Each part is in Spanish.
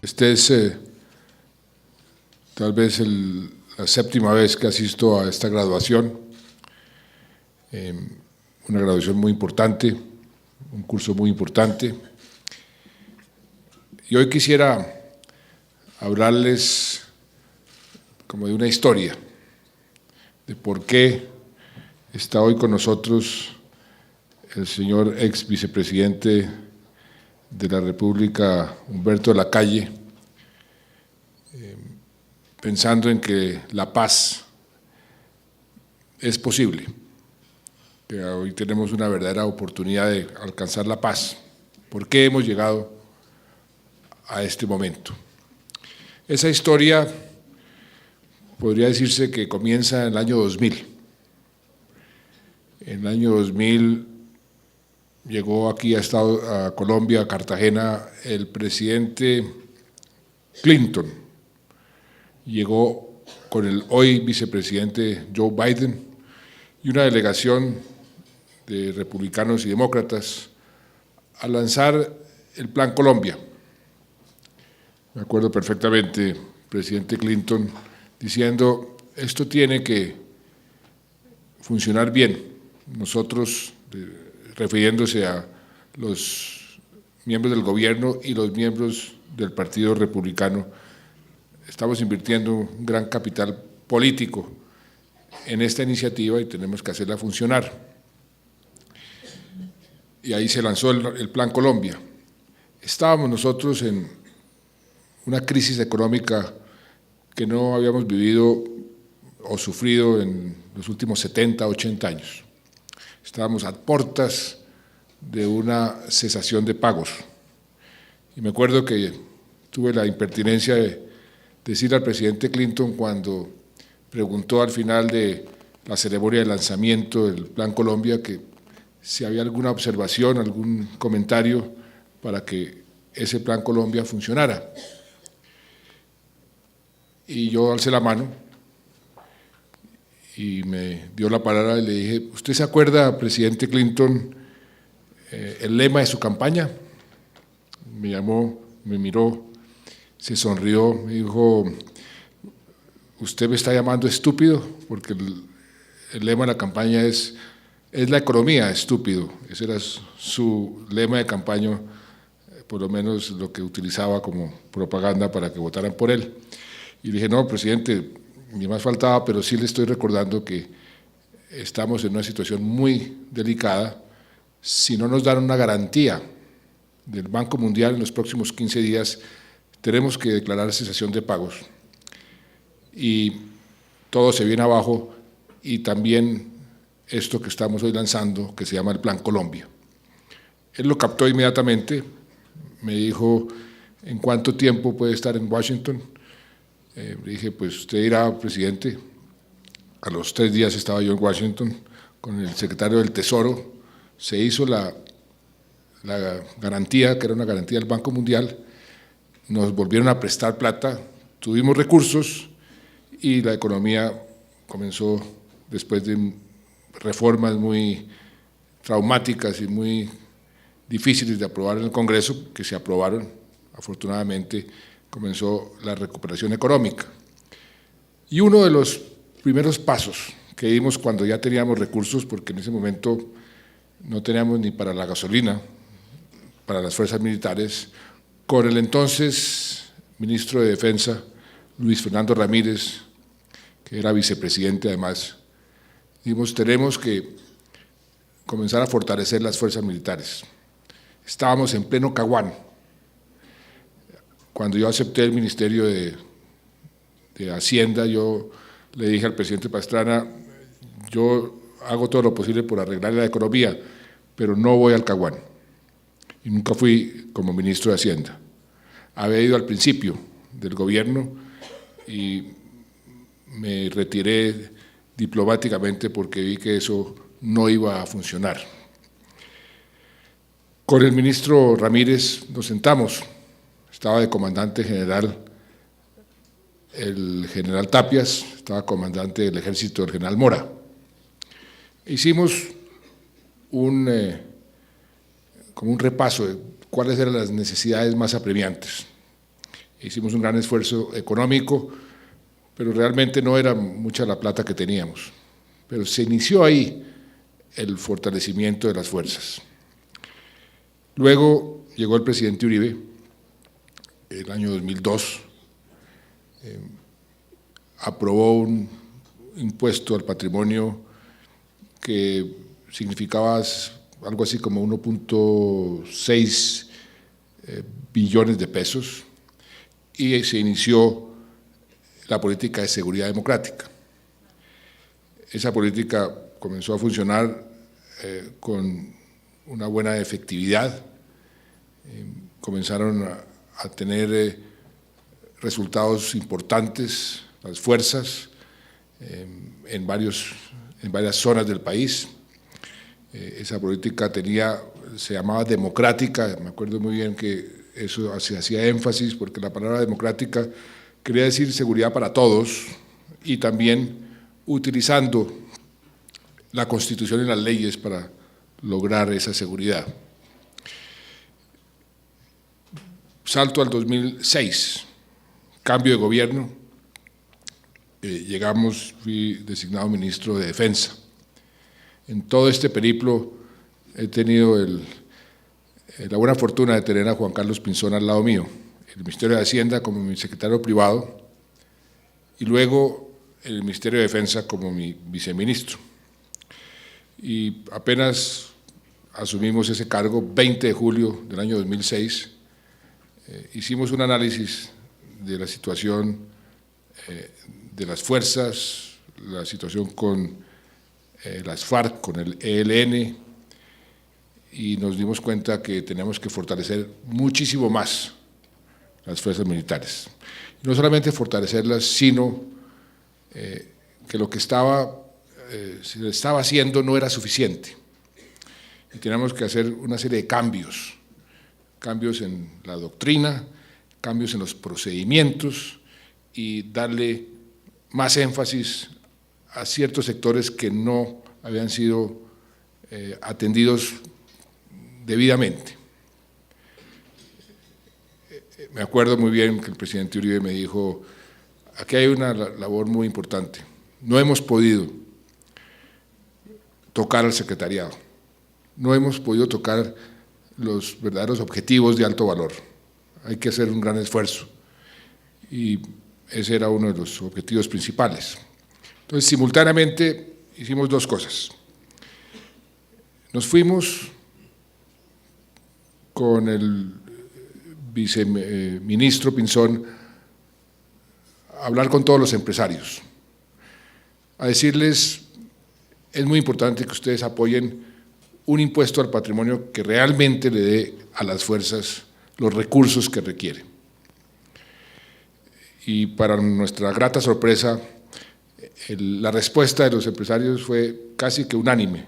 Esta es tal vez la séptima vez que asisto a esta graduación, una graduación muy importante, un curso muy importante. Y hoy quisiera hablarles como de una historia, de por qué está hoy con nosotros el señor ex vicepresidente de la República, Humberto Lacalle, pensando en que la paz es posible, que hoy tenemos una verdadera oportunidad de alcanzar la paz. ¿Por qué hemos llegado a este momento? Esa historia podría decirse que comienza en el año 2000. En el año 2000 llegó aquí a Colombia, a Cartagena, el presidente Clinton. Llegó con el hoy vicepresidente Joe Biden y una delegación de republicanos y demócratas a lanzar el Plan Colombia. Me acuerdo perfectamente, presidente Clinton diciendo, esto tiene que funcionar bien. Nosotros, refiriéndose a los miembros del gobierno y los miembros del Partido Republicano, estamos invirtiendo un gran capital político en esta iniciativa y tenemos que hacerla funcionar. Y ahí se lanzó el Plan Colombia. Estábamos nosotros en una crisis económica que no habíamos vivido o sufrido en los últimos 70, 80 años. Estábamos a puertas de una cesación de pagos. Y me acuerdo que tuve la impertinencia de decir al presidente Clinton cuando preguntó al final de la ceremonia de lanzamiento del Plan Colombia que si había alguna observación, algún comentario para que ese Plan Colombia funcionara. Y yo alcé la mano y me dio la palabra y le dije, ¿usted se acuerda, presidente Clinton, el lema de su campaña? Me llamó, me miró, se sonrió, me dijo, ¿usted me está llamando estúpido? Porque el lema de la campaña es la economía, estúpido. Ese era su lema de campaña, por lo menos lo que utilizaba como propaganda para que votaran por él. Y dije, no, presidente, ni más faltaba, pero sí le estoy recordando que estamos en una situación muy delicada. Si no nos dan una garantía del Banco Mundial en los próximos 15 días, tenemos que declarar cesación de pagos. Y todo se viene abajo, y también esto que estamos hoy lanzando, que se llama el Plan Colombia. Él lo captó inmediatamente, me dijo, ¿en cuánto tiempo puede estar en Washington? Le dije, pues usted dirá, presidente. A los 3 días estaba yo en Washington con el secretario del Tesoro, se hizo la garantía, que era una garantía del Banco Mundial, nos volvieron a prestar plata, tuvimos recursos y la economía comenzó, después de reformas muy traumáticas y muy difíciles de aprobar en el Congreso, que se aprobaron, afortunadamente, comenzó la recuperación económica. Y uno de los primeros pasos que dimos cuando ya teníamos recursos, porque en ese momento no teníamos ni para la gasolina, para las fuerzas militares, con el entonces ministro de Defensa, Luis Fernando Ramírez, que era vicepresidente además, dijimos, tenemos que comenzar a fortalecer las fuerzas militares. Estábamos en pleno Caguán. Cuando yo acepté el Ministerio de Hacienda, yo le dije al presidente Pastrana, yo hago todo lo posible por arreglar la economía, pero no voy al Caguán. Y nunca fui como ministro de Hacienda. Había ido al principio del gobierno y me retiré diplomáticamente porque vi que eso no iba a funcionar. Con el ministro Ramírez nos sentamos. Estaba de comandante general el general Tapias, estaba comandante del ejército el general Mora. Hicimos como un repaso de cuáles eran las necesidades más apremiantes. Hicimos un gran esfuerzo económico, pero realmente no era mucha la plata que teníamos. Pero se inició ahí el fortalecimiento de las fuerzas. Luego llegó el presidente Uribe, el año 2002, aprobó un impuesto al patrimonio que significaba algo así como 1.6 billones de pesos, y se inició la política de seguridad democrática. Esa política comenzó a funcionar con una buena efectividad, comenzaron a tener resultados importantes las fuerzas en varias zonas del país. Esa política se llamaba democrática, me acuerdo muy bien que eso se hacía énfasis porque la palabra democrática quería decir seguridad para todos y también utilizando la Constitución y las leyes para lograr esa seguridad. Salto al 2006, cambio de gobierno, fui designado ministro de Defensa. En todo este periplo he tenido la buena fortuna de tener a Juan Carlos Pinzón al lado mío, el Ministerio de Hacienda como mi secretario privado y luego el Ministerio de Defensa como mi viceministro. Y apenas asumimos ese cargo, 20 de julio del año 2006, hicimos un análisis de la situación de las fuerzas, la situación con las FARC, con el ELN, y nos dimos cuenta que teníamos que fortalecer muchísimo más las fuerzas militares. Y no solamente fortalecerlas, sino que lo que se estaba haciendo no era suficiente. Y teníamos que hacer una serie de cambios en la doctrina, cambios en los procedimientos y darle más énfasis a ciertos sectores que no habían sido atendidos debidamente. Me acuerdo muy bien que el presidente Uribe me dijo, aquí hay una labor muy importante, no hemos podido tocar al secretariado, no hemos podido tocar los verdaderos objetivos de alto valor, hay que hacer un gran esfuerzo, y ese era uno de los objetivos principales. Entonces, simultáneamente hicimos dos cosas. Nos fuimos con el viceministro Pinzón a hablar con todos los empresarios, a decirles, es muy importante que ustedes apoyen un impuesto al patrimonio que realmente le dé a las fuerzas los recursos que requieren. Y para nuestra grata sorpresa, la respuesta de los empresarios fue casi que unánime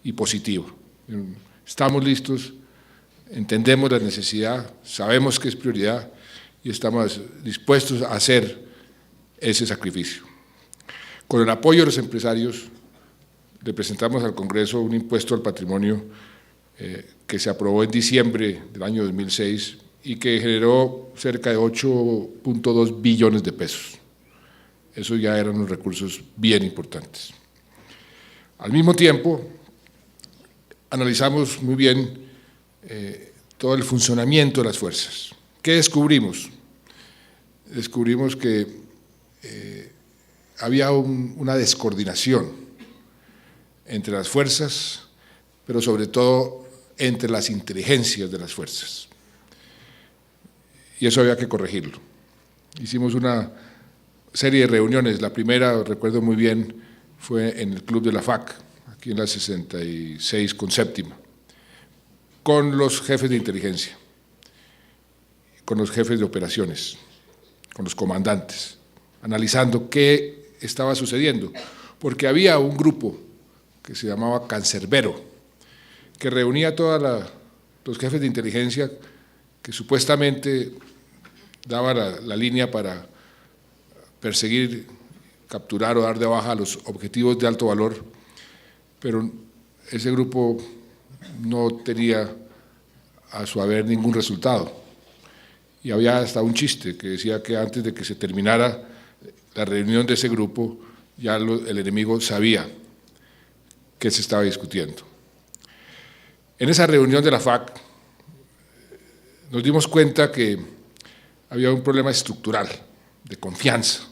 y positiva. Estamos listos, entendemos la necesidad, sabemos que es prioridad y estamos dispuestos a hacer ese sacrificio. Con el apoyo de los empresarios, le presentamos al Congreso un impuesto al patrimonio que se aprobó en diciembre del año 2006 y que generó cerca de 8.2 billones de pesos. Eso ya eran unos recursos bien importantes. Al mismo tiempo, analizamos muy bien todo el funcionamiento de las fuerzas. ¿Qué descubrimos? Descubrimos que había una descoordinación entre las fuerzas, pero sobre todo entre las inteligencias de las fuerzas. Y eso había que corregirlo. Hicimos una serie de reuniones, la primera, recuerdo muy bien, fue en el Club de la FAC, aquí en la 66 con séptima, con los jefes de inteligencia, con los jefes de operaciones, con los comandantes, analizando qué estaba sucediendo, porque había un grupo que se llamaba Cancerbero, que reunía a todos los jefes de inteligencia que supuestamente daba la línea para perseguir, capturar o dar de baja los objetivos de alto valor, pero ese grupo no tenía a su haber ningún resultado. Y había hasta un chiste que decía que antes de que se terminara la reunión de ese grupo, ya el enemigo sabía qué se estaba discutiendo. En esa reunión de la FAC nos dimos cuenta que había un problema estructural, de confianza.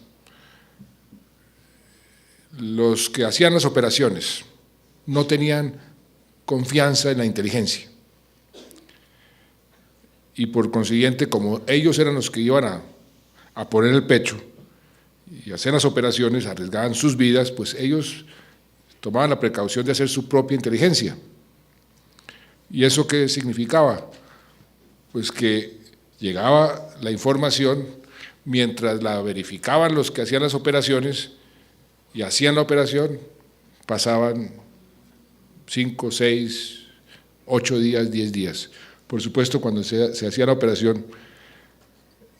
Los que hacían las operaciones no tenían confianza en la inteligencia. Y por consiguiente, como ellos eran los que iban a poner el pecho y hacer las operaciones, arriesgaban sus vidas, pues ellos tomaban la precaución de hacer su propia inteligencia. ¿Y eso qué significaba? Pues que llegaba la información mientras la verificaban los que hacían las operaciones y hacían la operación, pasaban 5, 6, 8 días, 10 días. Por supuesto, cuando se hacía la operación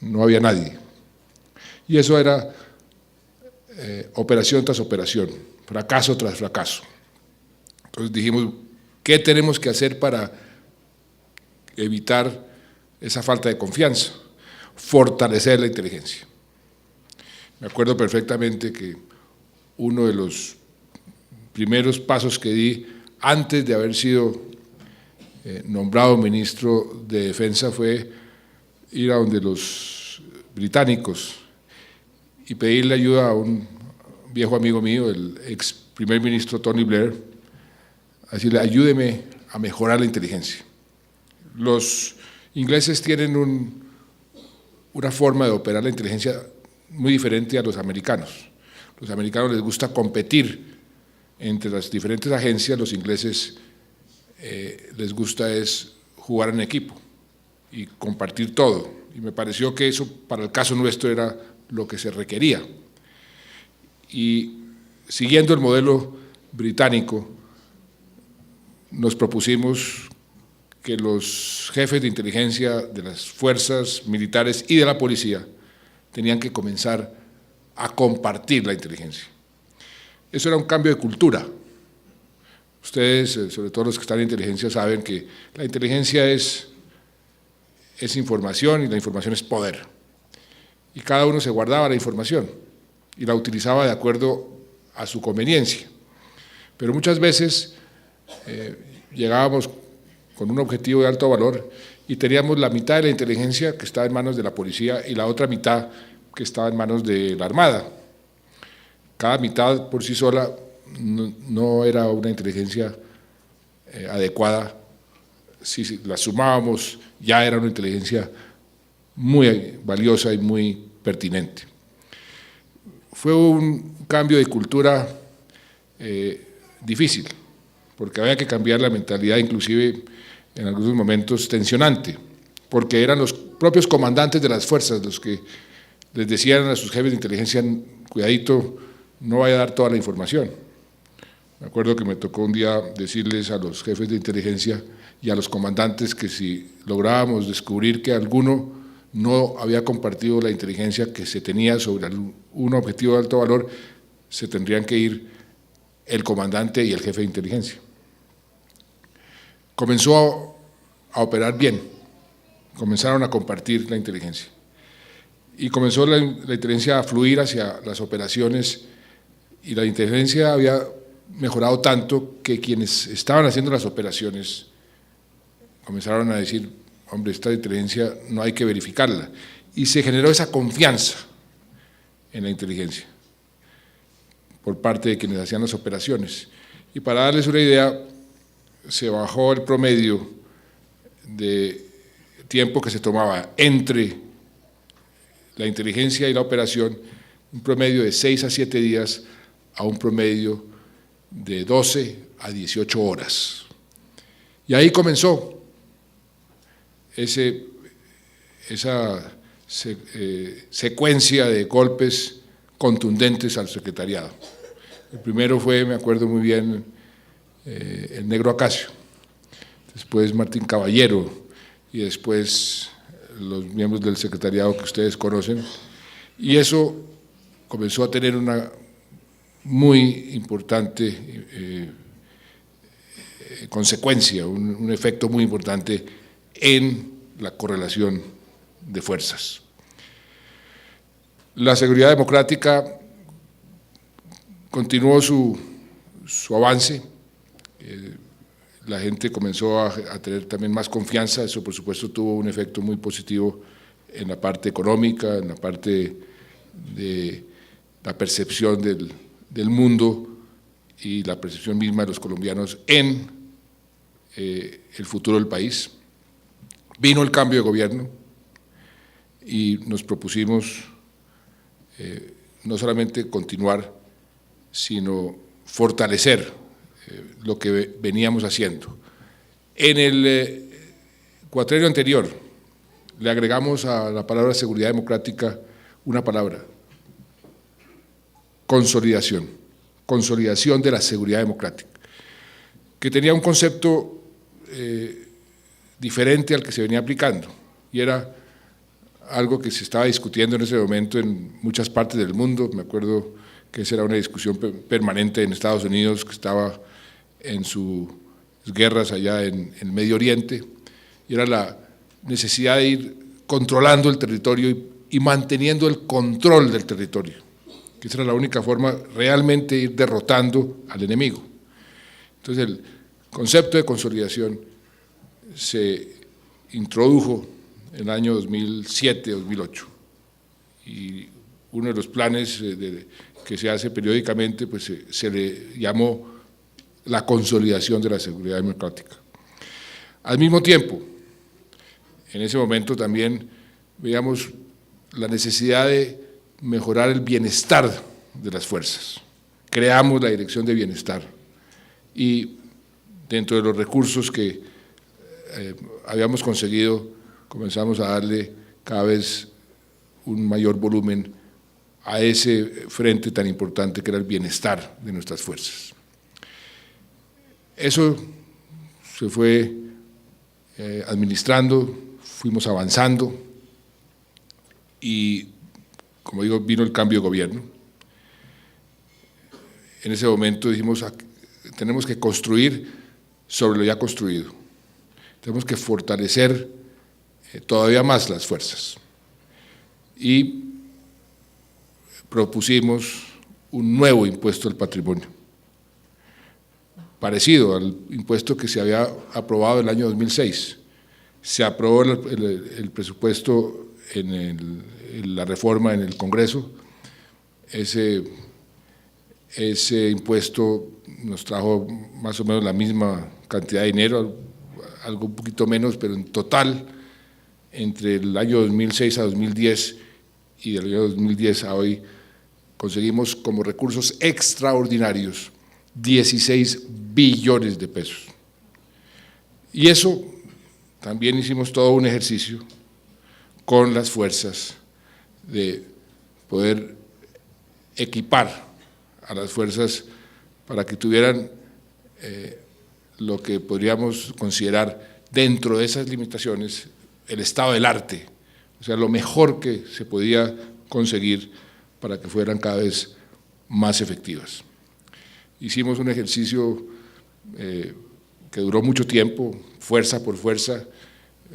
no había nadie. Y eso era operación tras operación, fracaso tras fracaso. Entonces dijimos, ¿qué tenemos que hacer para evitar esa falta de confianza? Fortalecer la inteligencia. Me acuerdo perfectamente que uno de los primeros pasos que di antes de haber sido nombrado ministro de Defensa fue ir a donde los británicos y pedirle ayuda a un viejo amigo mío, el ex primer ministro Tony Blair, a decirle, ayúdeme a mejorar la inteligencia. Los ingleses tienen una forma de operar la inteligencia muy diferente a los americanos. Los americanos les gusta competir entre las diferentes agencias, los ingleses les gusta es jugar en equipo y compartir todo. Y me pareció que eso para el caso nuestro era lo que se requería. Y siguiendo el modelo británico, nos propusimos que los jefes de inteligencia de las fuerzas militares y de la policía tenían que comenzar a compartir la inteligencia. Eso era un cambio de cultura. Ustedes, sobre todo los que están en inteligencia, saben que la inteligencia es información y la información es poder. Y cada uno se guardaba la información y la utilizaba de acuerdo a su conveniencia. Pero muchas veces llegábamos con un objetivo de alto valor y teníamos la mitad de la inteligencia que estaba en manos de la policía y la otra mitad que estaba en manos de la Armada. Cada mitad por sí sola no era una inteligencia adecuada. Si la sumábamos, ya era una inteligencia muy valiosa y muy pertinente. Fue un cambio de cultura difícil, porque había que cambiar la mentalidad, inclusive en algunos momentos tensionante, porque eran los propios comandantes de las fuerzas los que les decían a sus jefes de inteligencia, cuidadito, no vaya a dar toda la información. Me acuerdo que me tocó un día decirles a los jefes de inteligencia y a los comandantes que si lográbamos descubrir que alguno no había compartido la inteligencia que se tenía sobre un objetivo de alto valor, se tendrían que ir el comandante y el jefe de inteligencia. Comenzó a operar bien, comenzaron a compartir la inteligencia y comenzó la inteligencia a fluir hacia las operaciones y la inteligencia había mejorado tanto que quienes estaban haciendo las operaciones comenzaron a decir, hombre, esta inteligencia no hay que verificarla, y se generó esa confianza en la inteligencia por parte de quienes hacían las operaciones. Y para darles una idea, se bajó el promedio de tiempo que se tomaba entre la inteligencia y la operación, un promedio de 6 a 7 días a un promedio de 12 a 18 horas. Y ahí comenzó esa secuencia de golpes contundentes al secretariado. El primero fue, me acuerdo muy bien, el Negro Acacio, después Martín Caballero y después los miembros del secretariado que ustedes conocen, y eso comenzó a tener una muy importante consecuencia, un efecto muy importante en la correlación de fuerzas. La seguridad democrática continuó su avance, la gente comenzó a tener también más confianza, eso por supuesto tuvo un efecto muy positivo en la parte económica, en la parte de la percepción del mundo y la percepción misma de los colombianos en el futuro del país. Vino el cambio de gobierno y nos propusimos no solamente continuar, sino fortalecer lo que veníamos haciendo. En el cuatrienio anterior le agregamos a la palabra seguridad democrática una palabra: consolidación, consolidación de la seguridad democrática, que tenía un concepto diferente al que se venía aplicando, y era algo que se estaba discutiendo en ese momento en muchas partes del mundo. Me acuerdo que esa era una discusión permanente en Estados Unidos, que estaba en sus guerras allá en el Medio Oriente, y era la necesidad de ir controlando el territorio y manteniendo el control del territorio, que esa era la única forma realmente de ir derrotando al enemigo. Entonces el concepto de consolidación se introdujo en el año 2007-2008, y uno de los planes que se hace periódicamente pues se le llamó la consolidación de la seguridad democrática. Al mismo tiempo, en ese momento también veíamos la necesidad de mejorar el bienestar de las fuerzas. Creamos la Dirección de Bienestar y dentro de los recursos que habíamos conseguido, comenzamos a darle cada vez un mayor volumen a ese frente tan importante que era el bienestar de nuestras fuerzas. Eso se fue administrando, fuimos avanzando y, como digo, vino el cambio de gobierno. En ese momento dijimos, tenemos que construir sobre lo ya construido, tenemos que fortalecer todavía más las fuerzas, y propusimos un nuevo impuesto al patrimonio, parecido al impuesto que se había aprobado en el año 2006. Se aprobó el presupuesto en la reforma en el Congreso. Ese impuesto nos trajo más o menos la misma cantidad de dinero, algo un poquito menos, pero en total, entre el año 2006 a 2010 y del año 2010 a hoy, conseguimos como recursos extraordinarios 16 billones de pesos. Y eso también hicimos todo un ejercicio con las fuerzas de poder equipar a las fuerzas para que tuvieran lo que podríamos considerar dentro de esas limitaciones el estado del arte, o sea, lo mejor que se podía conseguir para que fueran cada vez más efectivas. Hicimos un ejercicio que duró mucho tiempo, fuerza por fuerza.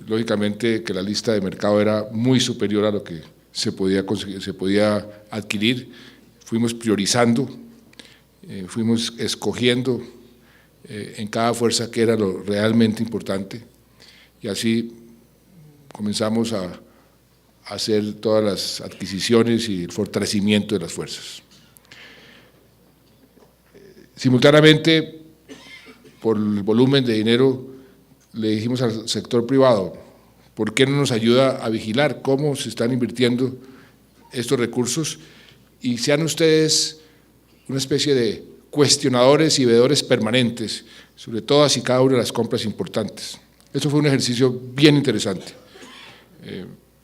Lógicamente que la lista de mercado era muy superior a lo que se podía conseguir, se podía adquirir. Fuimos priorizando, fuimos escogiendo en cada fuerza qué era lo realmente importante, y así comenzamos a hacer todas las adquisiciones y el fortalecimiento de las fuerzas. Simultáneamente, por el volumen de dinero, le dijimos al sector privado, ¿por qué no nos ayuda a vigilar cómo se están invirtiendo estos recursos? Y sean ustedes una especie de cuestionadores y veedores permanentes sobre todas y cada una de las compras importantes. Eso fue un ejercicio bien interesante.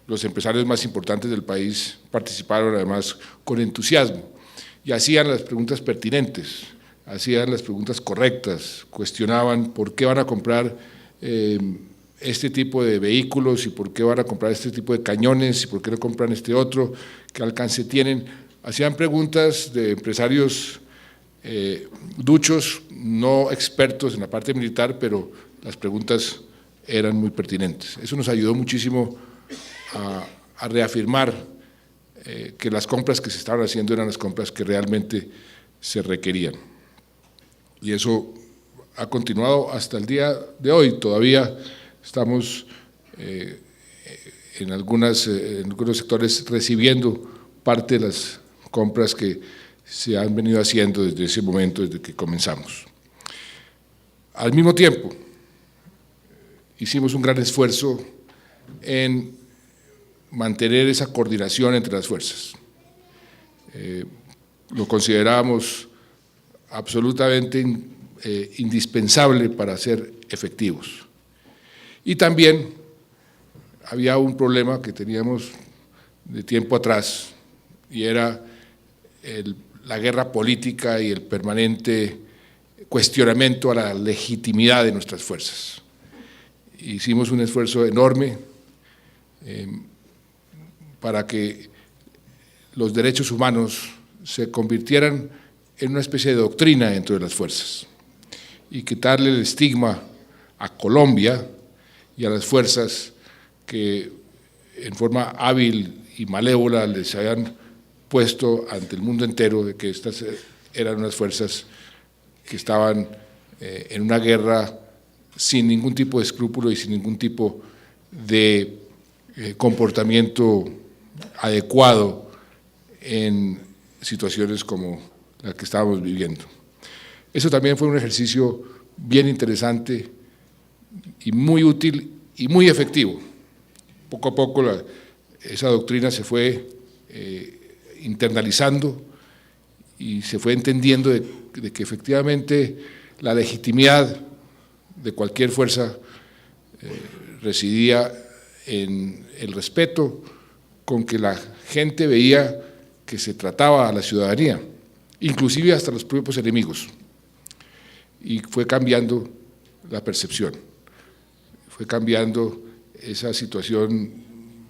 Los empresarios más importantes del país participaron además con entusiasmo y hacían las preguntas pertinentes, hacían las preguntas correctas, cuestionaban por qué van a comprar este tipo de vehículos y por qué van a comprar este tipo de cañones y por qué no compran este otro, qué alcance tienen. Hacían preguntas de empresarios duchos, no expertos en la parte militar, pero las preguntas eran muy pertinentes. Eso nos ayudó muchísimo a reafirmar que las compras que se estaban haciendo eran las compras que realmente se requerían. Y eso ha continuado hasta el día de hoy. Todavía estamos en algunos sectores recibiendo parte de las compras que se han venido haciendo desde ese momento, desde que comenzamos. Al mismo tiempo, hicimos un gran esfuerzo en mantener esa coordinación entre las fuerzas. Lo considerábamos absolutamente indispensable para ser efectivos. Y también había un problema que teníamos de tiempo atrás, y era la guerra política y el permanente cuestionamiento a la legitimidad de nuestras fuerzas. Hicimos un esfuerzo enorme para que los derechos humanos se convirtieran en una especie de doctrina dentro de las fuerzas y quitarle el estigma a Colombia y a las fuerzas que en forma hábil y malévola les hayan puesto ante el mundo entero de que estas eran unas fuerzas que estaban en una guerra sin ningún tipo de escrúpulo y sin ningún tipo de comportamiento adecuado en situaciones como la que estábamos viviendo. Eso también fue un ejercicio bien interesante y muy útil y muy efectivo. Poco a poco esa doctrina se fue internalizando y se fue entendiendo de que efectivamente la legitimidad de cualquier fuerza residía en el respeto con que la gente veía que se trataba a la ciudadanía, inclusive hasta los propios enemigos. Y fue cambiando la percepción, fue cambiando esa situación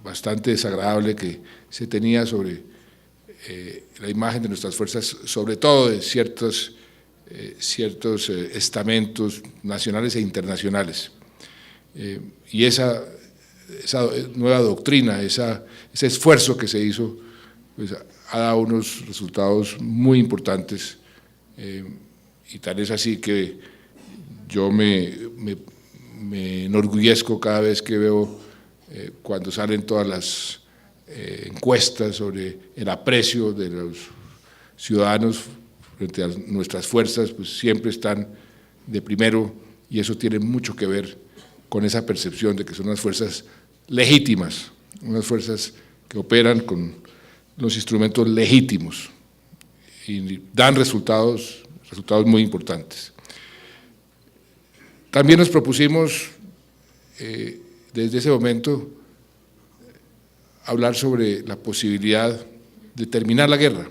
bastante desagradable que se tenía sobre la imagen de nuestras fuerzas, sobre todo de ciertos estamentos nacionales e internacionales. Y esa nueva doctrina, ese esfuerzo que se hizo, pues, ha dado unos resultados muy importantes, y tal es así que yo me enorgullezco cada vez que veo cuando salen todas las encuestas sobre el aprecio de los ciudadanos frente a nuestras fuerzas, pues siempre están de primero, y eso tiene mucho que ver con esa percepción de que son unas fuerzas legítimas, unas fuerzas que operan con los instrumentos legítimos y dan resultados muy importantes. También nos propusimos desde ese momento hablar sobre la posibilidad de terminar la guerra,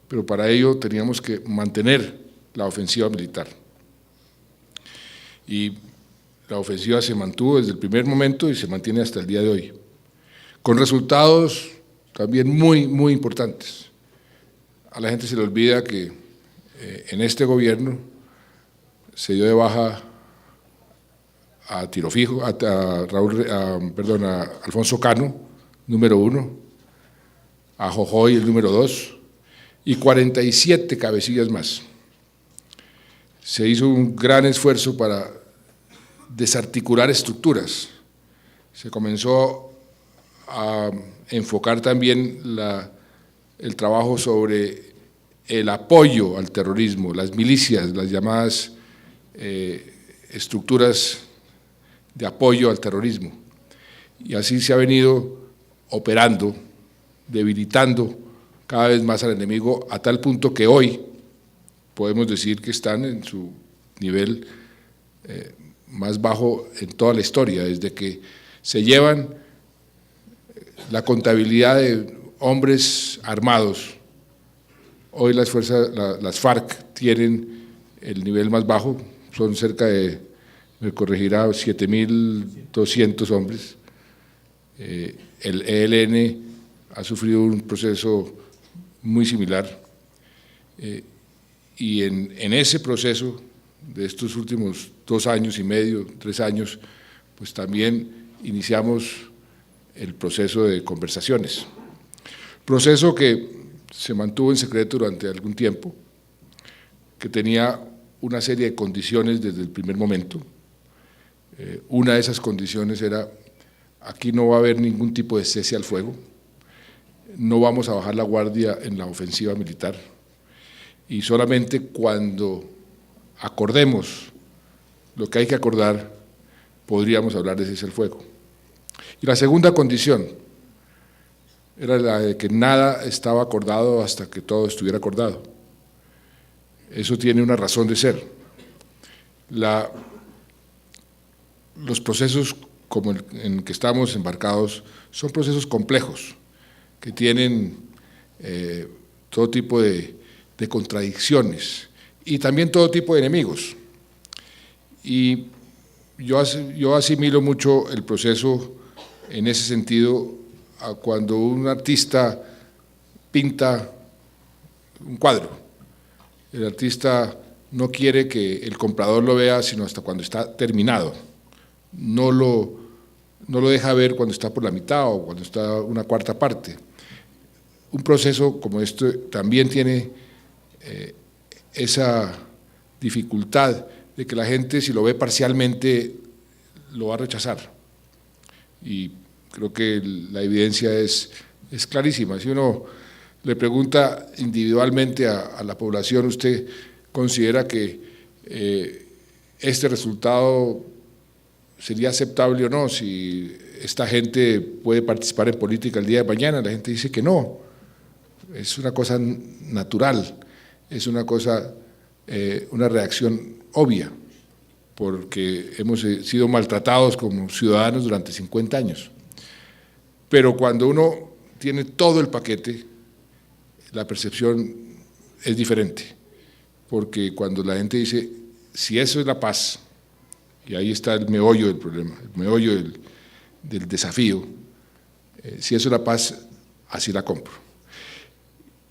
pero para ello teníamos que mantener la ofensiva militar. Y la ofensiva se mantuvo desde el primer momento y se mantiene hasta el día de hoy, con resultados también muy, muy importantes. A la gente se le olvida que en este gobierno se dio de baja a tiro fijo, a Alfonso Cano, número 1, a Jojoy, el número 2, y 47 cabecillas más. Se hizo un gran esfuerzo para desarticular estructuras. Se comenzó a enfocar también el trabajo sobre el apoyo al terrorismo, las milicias, las llamadas estructuras de apoyo al terrorismo. Y así se ha venido operando, debilitando cada vez más al enemigo, a tal punto que hoy podemos decir que están en su nivel más bajo en toda la historia, desde que se llevan la contabilidad de hombres armados. Hoy las FARC tienen el nivel más bajo, son cerca de, me corregirá, 7.200 hombres. El ELN ha sufrido un proceso muy similar, y en ese proceso de estos últimos 2 años y medio, 3 años, pues también iniciamos el proceso de conversaciones. Proceso que se mantuvo en secreto durante algún tiempo, que tenía una serie de condiciones desde el primer momento. Una de esas condiciones era: aquí no va a haber ningún tipo de cese al fuego, no vamos a bajar la guardia en la ofensiva militar, y solamente cuando acordemos lo que hay que acordar, podríamos hablar de cese al fuego. Y la segunda condición era la de que nada estaba acordado hasta que todo estuviera acordado. Eso tiene una razón de ser. Los procesos como en el que estamos embarcados son procesos complejos, que tienen todo tipo de contradicciones y también todo tipo de enemigos. Y yo asimilo mucho el proceso en ese sentido a cuando un artista pinta un cuadro. El artista no quiere que el comprador lo vea sino hasta cuando está terminado. No lo deja ver cuando está por la mitad o cuando está una cuarta parte. Un proceso como este también tiene esa dificultad de que la gente, si lo ve parcialmente, lo va a rechazar. Y creo que la evidencia es clarísima. Si uno le pregunta individualmente a la población, ¿usted considera que este resultado sería aceptable o no? Si esta gente puede participar en política el día de mañana, la gente dice que no. Es una cosa natural, es una cosa, una reacción obvia, porque hemos sido maltratados como ciudadanos durante 50 años. Pero cuando uno tiene todo el paquete, la percepción es diferente, porque cuando la gente dice, si eso es la paz, y ahí está el meollo del problema, el meollo del desafío, si eso es la paz, así la compro.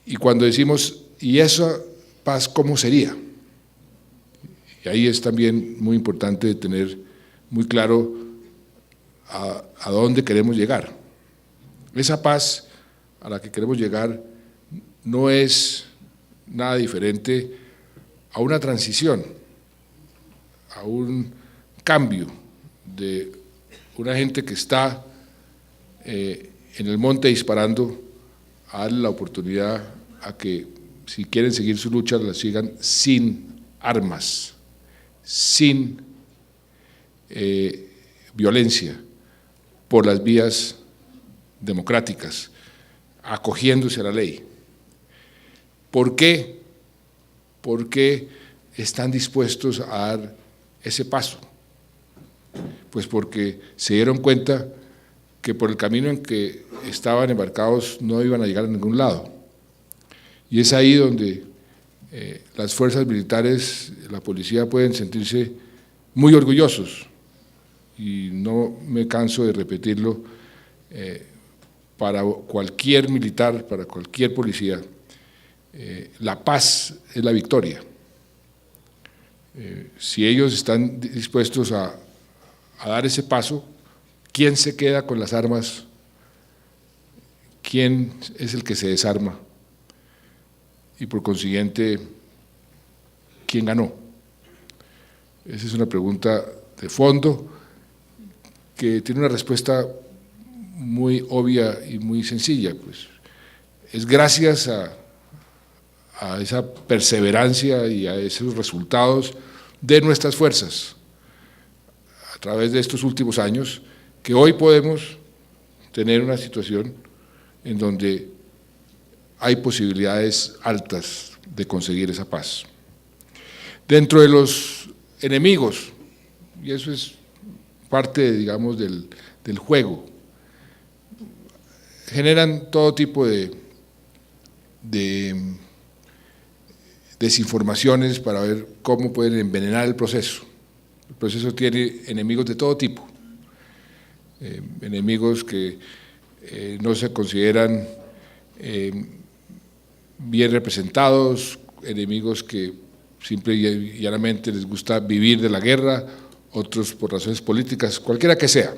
Y cuando decimos, ¿y esa paz cómo sería? Y ahí es también muy importante tener muy claro a dónde queremos llegar. Esa paz a la que queremos llegar no es nada diferente a una transición, a un cambio de una gente que está en el monte disparando, a darle la oportunidad a que, si quieren seguir su lucha, la sigan sin armas, sin violencia, por las vías democráticas, acogiéndose a la ley. ¿Por qué? ¿Por qué están dispuestos a dar ese paso? Pues porque se dieron cuenta que por el camino en que estaban embarcados no iban a llegar a ningún lado. Y es ahí donde las fuerzas militares, la policía, pueden sentirse muy orgullosos, y no me canso de repetirlo, para cualquier militar, para cualquier policía, la paz es la victoria. Si ellos están dispuestos a dar ese paso, ¿quién se queda con las armas? ¿Quién es el que se desarma? Y por consiguiente, ¿quién ganó? Esa es una pregunta de fondo que tiene una respuesta muy obvia y muy sencilla. Pues es gracias a esa perseverancia y a esos resultados de nuestras fuerzas a través de estos últimos años que hoy podemos tener una situación en donde hay posibilidades altas de conseguir esa paz. Dentro de los enemigos, y eso es parte, digamos, del juego, generan todo tipo de desinformaciones para ver cómo pueden envenenar el proceso. El proceso tiene enemigos de todo tipo, enemigos que no se consideran bien representados, enemigos que simple y llanamente les gusta vivir de la guerra, otros por razones políticas, cualquiera que sea,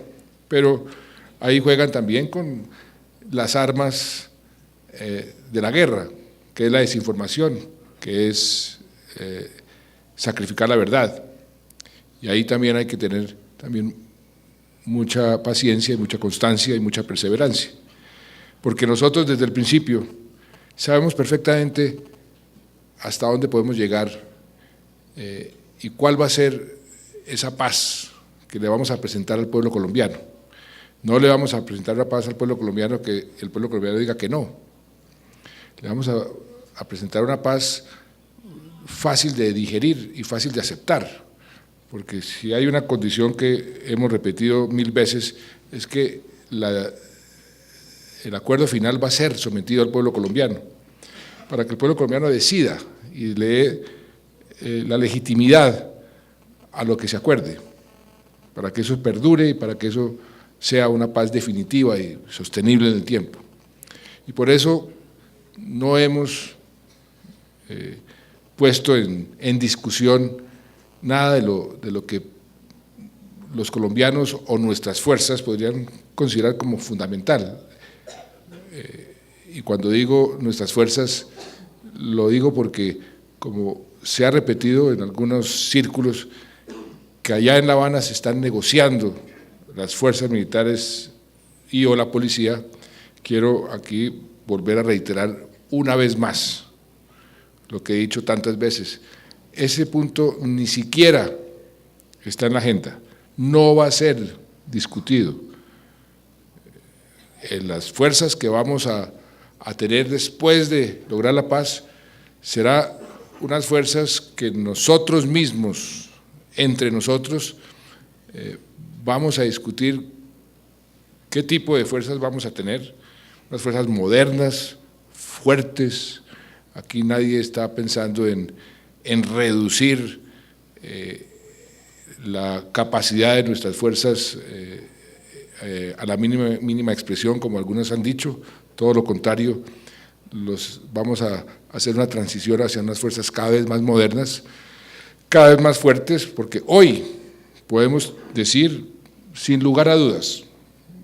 pero ahí juegan también con las armas de la guerra, que es la desinformación, que es sacrificar la verdad, y ahí también hay que tener también mucha paciencia, y mucha constancia y mucha perseverancia, porque nosotros desde el principio sabemos perfectamente hasta dónde podemos llegar y cuál va a ser esa paz que le vamos a presentar al pueblo colombiano. No le vamos a presentar la paz al pueblo colombiano que el pueblo colombiano diga que no. Le vamos a presentar una paz fácil de digerir y fácil de aceptar, porque si hay una condición que hemos repetido 1000 veces, es que el acuerdo final va a ser sometido al pueblo colombiano, para que el pueblo colombiano decida y le dé la legitimidad a lo que se acuerde, para que eso perdure y para que eso sea una paz definitiva y sostenible en el tiempo. Y por eso no hemos puesto en discusión nada de lo que los colombianos o nuestras fuerzas podrían considerar como fundamental. Y cuando digo nuestras fuerzas, lo digo porque, como se ha repetido en algunos círculos, que allá en La Habana se están negociando las fuerzas militares y o la policía, quiero aquí volver a reiterar una vez más lo que he dicho tantas veces. Ese punto ni siquiera está en la agenda, no va a ser discutido. Las fuerzas que vamos a tener después de lograr la paz será unas fuerzas que nosotros mismos, entre nosotros, vamos a discutir qué tipo de fuerzas vamos a tener, unas fuerzas modernas, fuertes. Aquí nadie está pensando en reducir la capacidad de nuestras fuerzas a la mínima expresión, como algunos han dicho, todo lo contrario, vamos a hacer una transición hacia unas fuerzas cada vez más modernas, cada vez más fuertes, porque hoy podemos decir, sin lugar a dudas,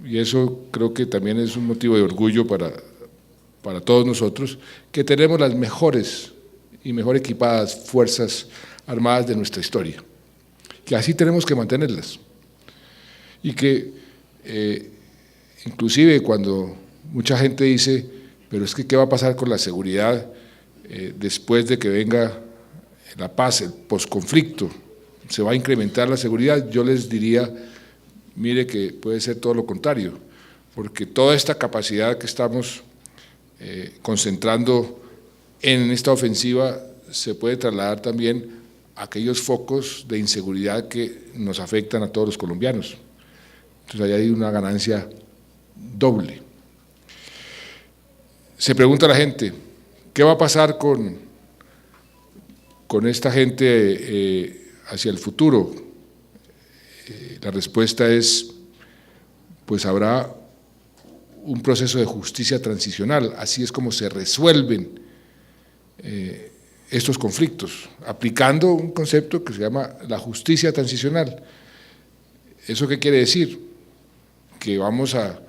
y eso creo que también es un motivo de orgullo para todos nosotros, que tenemos las mejores y mejor equipadas fuerzas armadas de nuestra historia, que así tenemos que mantenerlas, y que inclusive cuando mucha gente dice, pero es que ¿qué va a pasar con la seguridad después de que venga la paz, el posconflicto? ¿Se va a incrementar la seguridad? Yo les diría, mire que puede ser todo lo contrario, porque toda esta capacidad que estamos concentrando en esta ofensiva se puede trasladar también a aquellos focos de inseguridad que nos afectan a todos los colombianos. Entonces ahí hay una ganancia doble. Se pregunta la gente, ¿qué va a pasar con esta gente hacia el futuro? La respuesta es, pues habrá un proceso de justicia transicional, así es como se resuelven estos conflictos, aplicando un concepto que se llama la justicia transicional. ¿Eso qué quiere decir? Que vamos a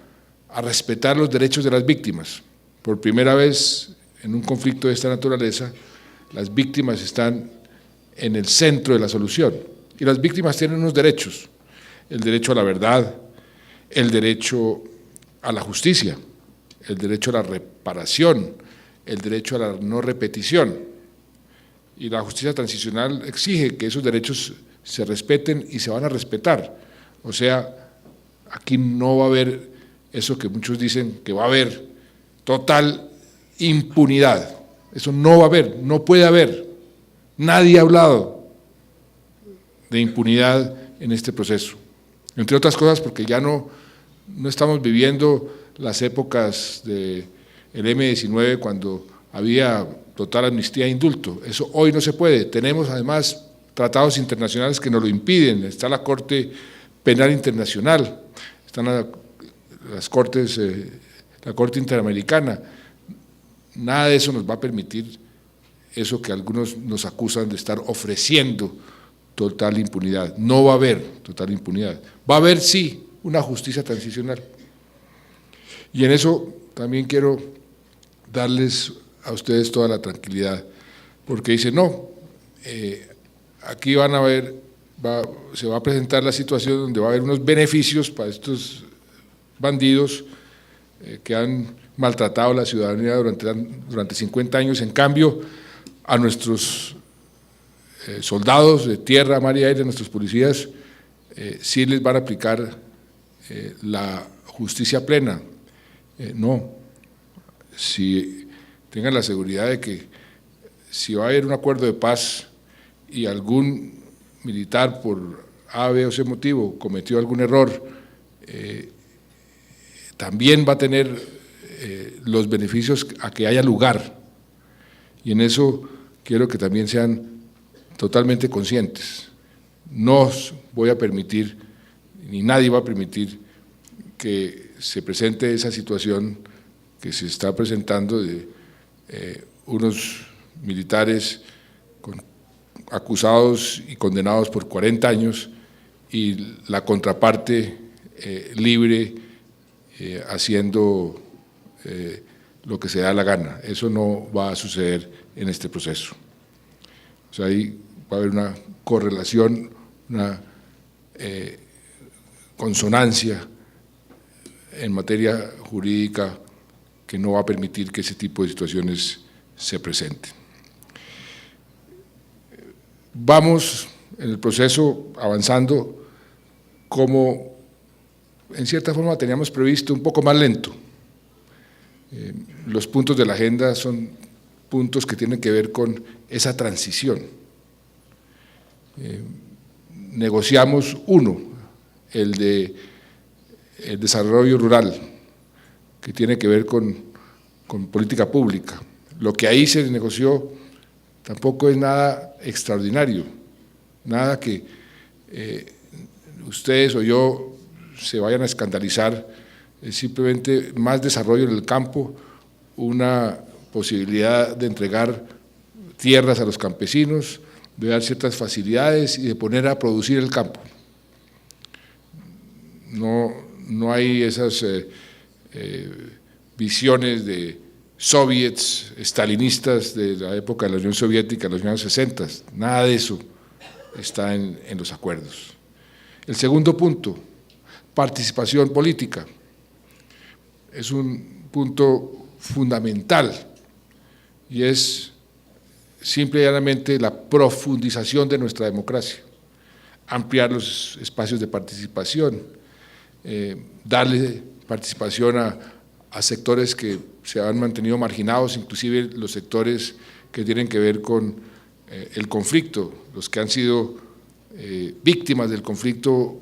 respetar los derechos de las víctimas. Por primera vez en un conflicto de esta naturaleza, las víctimas están en el centro de la solución, y las víctimas tienen unos derechos, el derecho a la verdad, el derecho a la justicia, el derecho a la reparación, el derecho a la no repetición, y la justicia transicional exige que esos derechos se respeten y se van a respetar. O sea, aquí no va a haber eso que muchos dicen que va a haber, total impunidad. Eso no va a haber, no puede haber. Nadie ha hablado de impunidad en este proceso, entre otras cosas porque ya no estamos viviendo las épocas del M-19 cuando había total amnistía e indulto. Eso hoy no se puede. Tenemos además tratados internacionales que nos lo impiden. Está la Corte Penal Internacional, están las cortes, la Corte Interamericana. Nada de eso nos va a permitir eso que algunos nos acusan de estar ofreciendo total impunidad. No va a haber total impunidad. Va a haber, sí, una justicia transicional. Y en eso también quiero darles a ustedes toda la tranquilidad, porque dicen, no, aquí van a ver, se va a presentar la situación donde va a haber unos beneficios para estos bandidos que han maltratado a la ciudadanía durante 50 años, en cambio a nuestros soldados de tierra, mar y aire, nuestros policías, sí les van a aplicar la justicia plena. No, si tengan la seguridad de que si va a haber un acuerdo de paz y algún militar por A, B o C motivo cometió algún error, también va a tener los beneficios a que haya lugar. Y en eso quiero que también sean totalmente conscientes. No voy a permitir, ni nadie va a permitir que se presente esa situación que se está presentando de unos militares acusados y condenados por 40 años y la contraparte libre haciendo lo que se da la gana. Eso no va a suceder en este proceso. O sea, ahí va a haber una correlación, una consonancia en materia jurídica que no va a permitir que ese tipo de situaciones se presenten. Vamos en el proceso avanzando como en cierta forma teníamos previsto, un poco más lento. Los puntos de la agenda son puntos que tienen que ver con esa transición. Negociamos uno, el de el desarrollo rural, que tiene que ver con política pública. Lo que ahí se negoció tampoco es nada extraordinario, nada que ustedes o yo se vayan a escandalizar, es simplemente más desarrollo en el campo, una posibilidad de entregar tierras a los campesinos, de dar ciertas facilidades y de poner a producir el campo. No hay esas visiones de soviets estalinistas de la época de la Unión Soviética, en los años 60, nada de eso está en los acuerdos. El segundo punto, participación política, es un punto fundamental y es simple y llanamente la profundización de nuestra democracia, ampliar los espacios de participación, darle participación a sectores que se han mantenido marginados, inclusive los sectores que tienen que ver con el conflicto, los que han sido víctimas del conflicto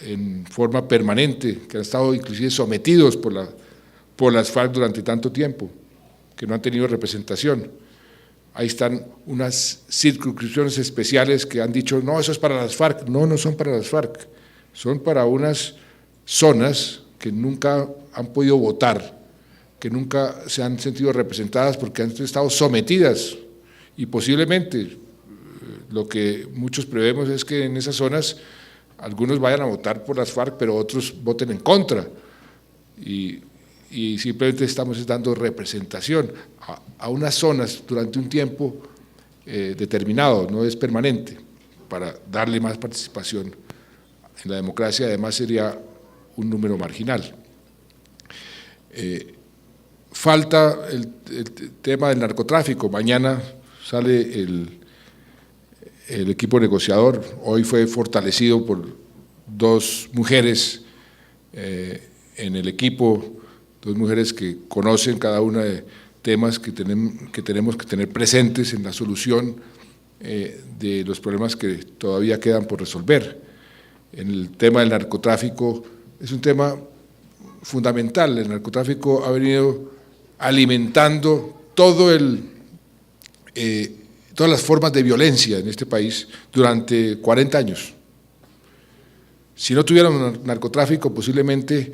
en forma permanente, que han estado inclusive sometidos por las FARC durante tanto tiempo, que no han tenido representación. Ahí están unas circunscripciones especiales que han dicho, no, eso es para las FARC. No, no son para las FARC, son para unas zonas que nunca han podido votar, que nunca se han sentido representadas porque han estado sometidas y posiblemente lo que muchos prevemos es que en esas zonas algunos vayan a votar por las FARC, pero otros voten en contra y simplemente estamos dando representación a unas zonas durante un tiempo determinado, no es permanente, para darle más participación en la democracia. Además sería un número marginal. Falta el tema del narcotráfico. Mañana sale el equipo negociador, hoy fue fortalecido por dos mujeres en el equipo, dos mujeres que conocen cada una de temas que tenemos que tener presentes en la solución de los problemas que todavía quedan por resolver. En el tema del narcotráfico es un tema fundamental. El narcotráfico ha venido alimentando todas las formas de violencia en este país durante 40 años. Si no tuviéramos narcotráfico, posiblemente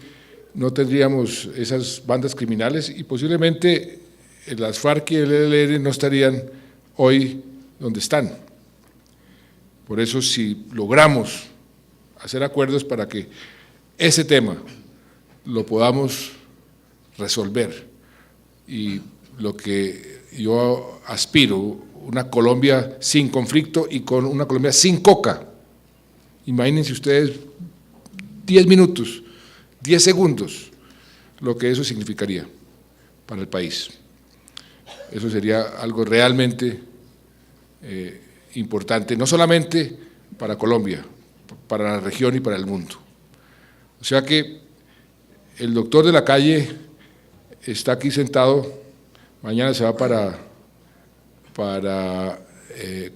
no tendríamos esas bandas criminales y posiblemente las FARC y el ELN no estarían hoy donde están. Por eso, si logramos hacer acuerdos para que ese tema lo podamos resolver, y lo que yo aspiro, una Colombia sin conflicto y con una Colombia sin coca. Imagínense ustedes 10 minutos, 10 segundos, lo que eso significaría para el país. Eso sería algo realmente importante, no solamente para Colombia, para la región y para el mundo. O sea que el doctor de la calle está aquí sentado, mañana se va para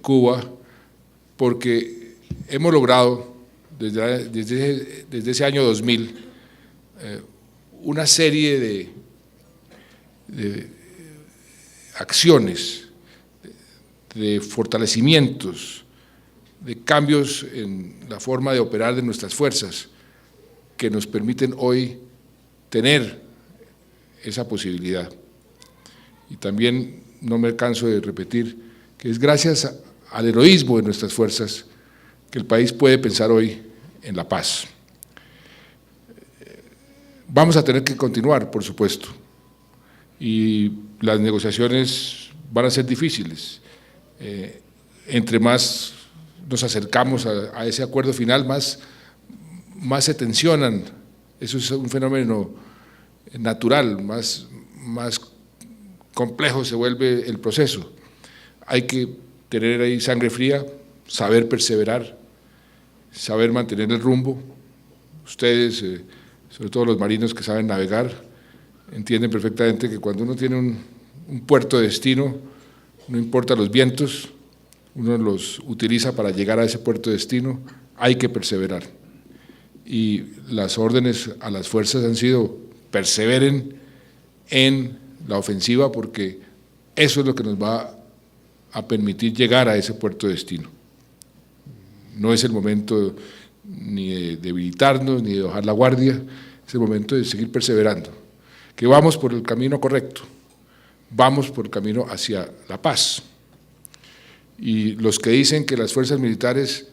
Cuba, porque hemos logrado desde ese año 2000 una serie de acciones, de fortalecimientos, de cambios en la forma de operar de nuestras fuerzas, que nos permiten hoy tener esa posibilidad. Y también no me canso de repetir que es gracias al heroísmo de nuestras fuerzas que el país puede pensar hoy en la paz. Vamos a tener que continuar, por supuesto, y las negociaciones van a ser difíciles. Entre más nos acercamos a ese acuerdo final, más se tensionan. Eso es un fenómeno natural, más complejo se vuelve el proceso. Hay que tener ahí sangre fría, saber perseverar, saber mantener el rumbo. Ustedes, sobre todo los marinos que saben navegar, entienden perfectamente que cuando uno tiene un puerto de destino, no importa los vientos, uno los utiliza para llegar a ese puerto de destino, hay que perseverar. Y las órdenes a las fuerzas han sido: perseveren en la ofensiva, porque eso es lo que nos va a permitir llegar a ese puerto de destino. No es el momento ni de debilitarnos, ni de bajar la guardia, es el momento de seguir perseverando, que vamos por el camino correcto, vamos por el camino hacia la paz. Y los que dicen que las fuerzas militares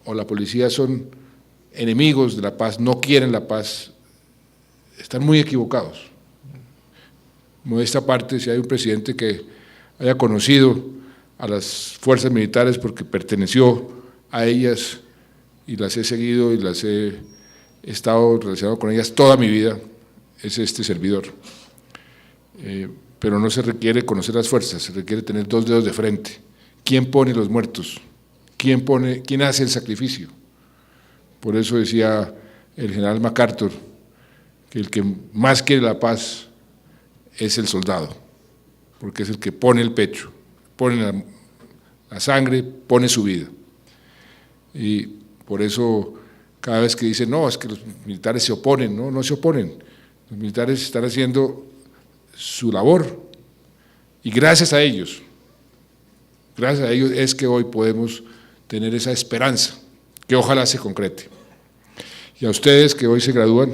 o la policía son enemigos de la paz, no quieren la paz, están muy equivocados. Modesta parte, si hay un presidente que haya conocido a las fuerzas militares porque perteneció a ellas, y las he seguido y las he estado relacionado con ellas toda mi vida, es este servidor. Pero no se requiere conocer las fuerzas, se requiere tener dos dedos de frente. ¿Quién pone los muertos? ¿Quién hace el sacrificio? Por eso decía el general MacArthur que el que más quiere la paz es el soldado, porque es el que pone el pecho, pone la sangre, pone su vida. Y por eso cada vez que dicen, no, es que los militares se oponen, no se oponen. Los militares están haciendo su labor, y gracias a ellos es que hoy podemos tener esa esperanza, que ojalá se concrete. Y a ustedes que hoy se gradúan,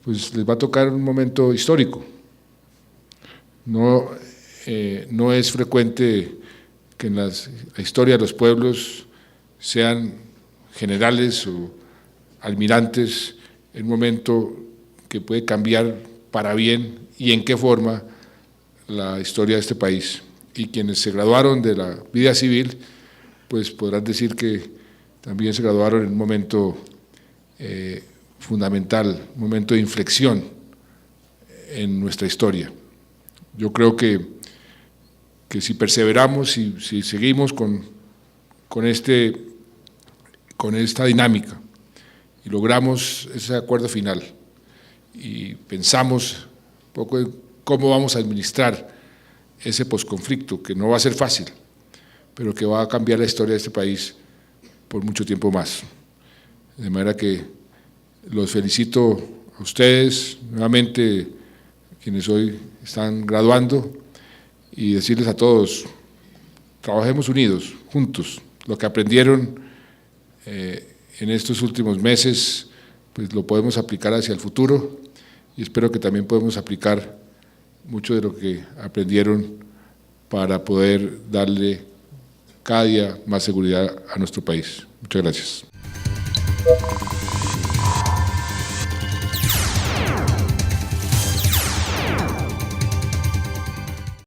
pues les va a tocar un momento histórico. No es frecuente que en la historia de los pueblos sean generales o almirantes en un momento que puede cambiar para bien, y en qué forma, la historia de este país. Y quienes se graduaron de la vida civil, pues podrán decir que también se graduaron en un momento fundamental, un momento de inflexión en nuestra historia. Yo creo que si perseveramos y si seguimos con esta dinámica y logramos ese acuerdo final y pensamos un poco en cómo vamos a administrar ese posconflicto, que no va a ser fácil, pero que va a cambiar la historia de este país por mucho tiempo más. De manera que los felicito a ustedes, nuevamente, quienes hoy están graduando, y decirles a todos: trabajemos unidos, juntos. Lo que aprendieron en estos últimos meses, pues lo podemos aplicar hacia el futuro, y espero que también podamos aplicar mucho de lo que aprendieron para poder darle cada día más seguridad a nuestro país. Muchas gracias.